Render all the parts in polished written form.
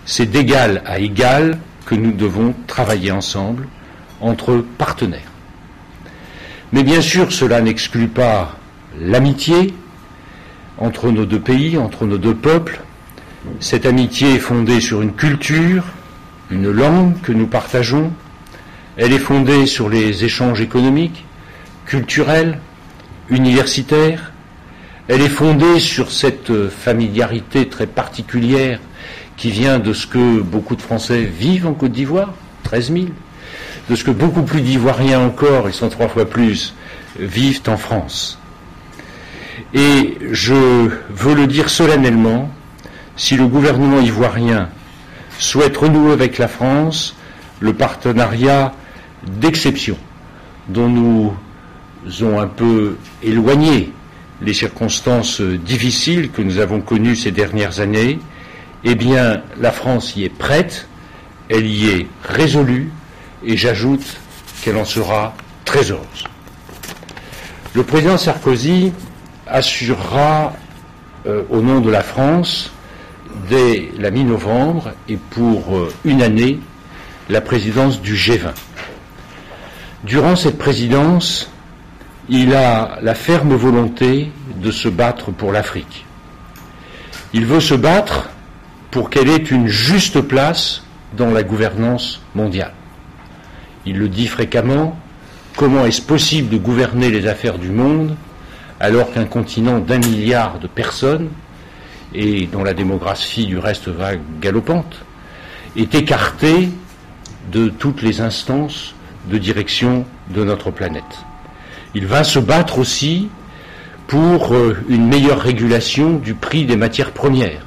C'est d'égal à égal que nous devons travailler ensemble, entre partenaires. Mais bien sûr, cela n'exclut pas l'amitié entre nos deux pays, entre nos deux peuples. Cette amitié est fondée sur une culture, une langue que nous partageons. Elle est fondée sur les échanges économiques, culturels, universitaires. Elle est fondée sur cette familiarité très particulière qui vient de ce que beaucoup de Français vivent en Côte d'Ivoire, 13 000, de ce que beaucoup plus d'Ivoiriens encore, ils sont 3 fois plus, vivent en France. Et je veux le dire solennellement, si le gouvernement ivoirien souhaite renouer avec la France le partenariat d'exception dont nous ont un peu éloigné les circonstances difficiles que nous avons connues ces dernières années, eh bien, la France y est prête, elle y est résolue, et j'ajoute qu'elle en sera très heureuse. Le président Sarkozy assurera, au nom de la France, dès la mi-novembre et pour une année, la présidence du G20. Durant cette présidence, il a la ferme volonté de se battre pour l'Afrique. Il veut se battre pour qu'elle ait une juste place dans la gouvernance mondiale. Il le dit fréquemment, comment est-ce possible de gouverner les affaires du monde alors qu'un continent d'1 milliard de personnes, et dont la démographie du reste va galopante, est écarté de toutes les instances de direction de notre planète. Il va se battre aussi pour une meilleure régulation du prix des matières premières,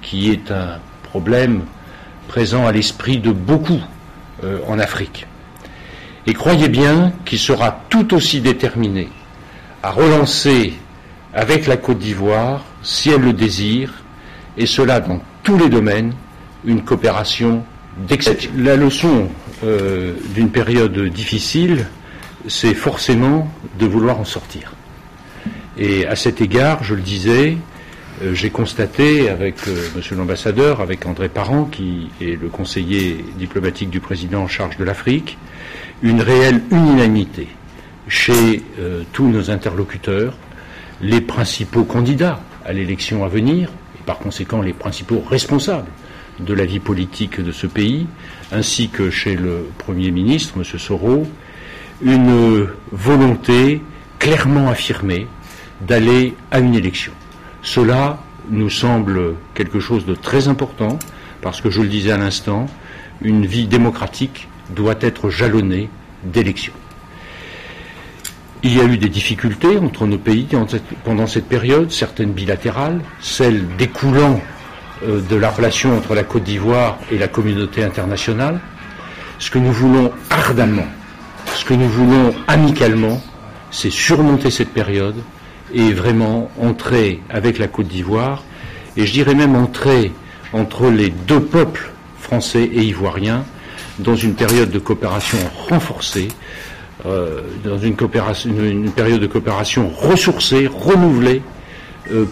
qui est un problème présent à l'esprit de beaucoup en Afrique. Et croyez bien qu'il sera tout aussi déterminé à relancer avec la Côte d'Ivoire, si elle le désire, et cela dans tous les domaines, une coopération d'exception. La leçon d'une période difficile, c'est forcément de vouloir en sortir. Et à cet égard, je le disais, j'ai constaté avec monsieur l'ambassadeur, avec André Parent, qui est le conseiller diplomatique du président en charge de l'Afrique, une réelle unanimité chez tous nos interlocuteurs, les principaux candidats à l'élection à venir, et par conséquent les principaux responsables de la vie politique de ce pays, ainsi que chez le Premier ministre, M. Soro, une volonté clairement affirmée d'aller à une élection. Cela nous semble quelque chose de très important, parce que, je le disais à l'instant, une vie démocratique doit être jalonnée d'élections. Il y a eu des difficultés entre nos pays pendant cette période, certaines bilatérales, celles découlant de la relation entre la Côte d'Ivoire et la communauté internationale. Ce que nous voulons ardemment, ce que nous voulons amicalement, c'est surmonter cette période et vraiment entrer avec la Côte d'Ivoire, et je dirais même entrer entre les deux peuples, français et ivoiriens, dans une période de coopération renforcée, dans une période de coopération ressourcée, renouvelée,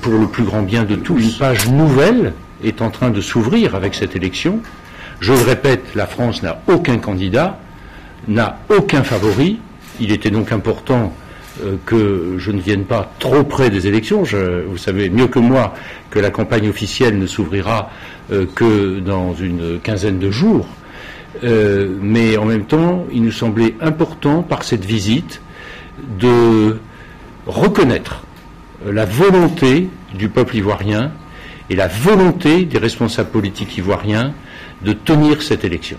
pour le plus grand bien de tous. Une page nouvelle est en train de s'ouvrir avec cette élection. Je le répète, la France n'a aucun candidat, n'a aucun favori. Il était donc important que je ne vienne pas trop près des élections. Vous savez mieux que moi que la campagne officielle ne s'ouvrira que dans une quinzaine de jours. Mais en même temps, il nous semblait important, par cette visite, de reconnaître la volonté du peuple ivoirien et la volonté des responsables politiques ivoiriens de tenir cette élection.